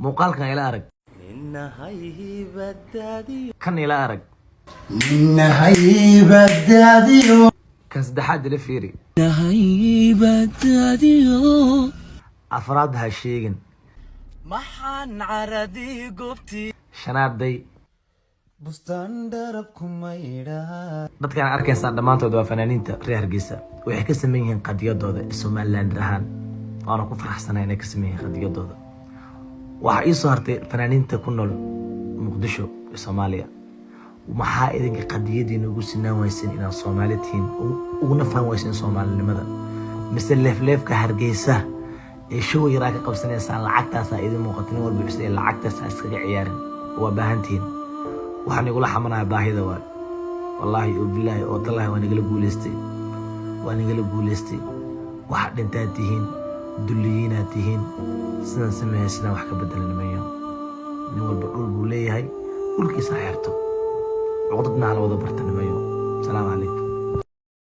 muuqaalkan ila arag kan ila arag kan saddexaad ila fiiri afraad ha sheegin maxaan caradi goobti shanaaday bustaan darabku mayra dadkan arkaysan dhamaantood waa fanaaniinta reer Hargeysa waxay ka sameeyeen qadiyadooda Somaliland rahan waana ku faraxsanahay inay ka sameeyeen qadiyadooda waxa ay soo hartay fanaaniinta ku nool Muqdisho Soomaaliya maxaa idinka qadiyadiina ugu sinaan waysan inaan Soomaalitiin ugu nafaan waysan Soomaalinimada mise leefka Hargeysa ee show yara ka qabsanaysan lacagtaas ay idin muuqatin walba isla lacagtaas iskaga ciyaarin waa baahantiin waxaan igu la xamanahay baahida wallahi oo billahi oo tallahi waan igala guuleystay wax dhintaa tihiin duliyiina tihiin sidan sameeyay wax ka bedelnamayo nin walba dhul buu leeyahay dhulkiisa xirto codadna la wada bartanimayo salaam alaykum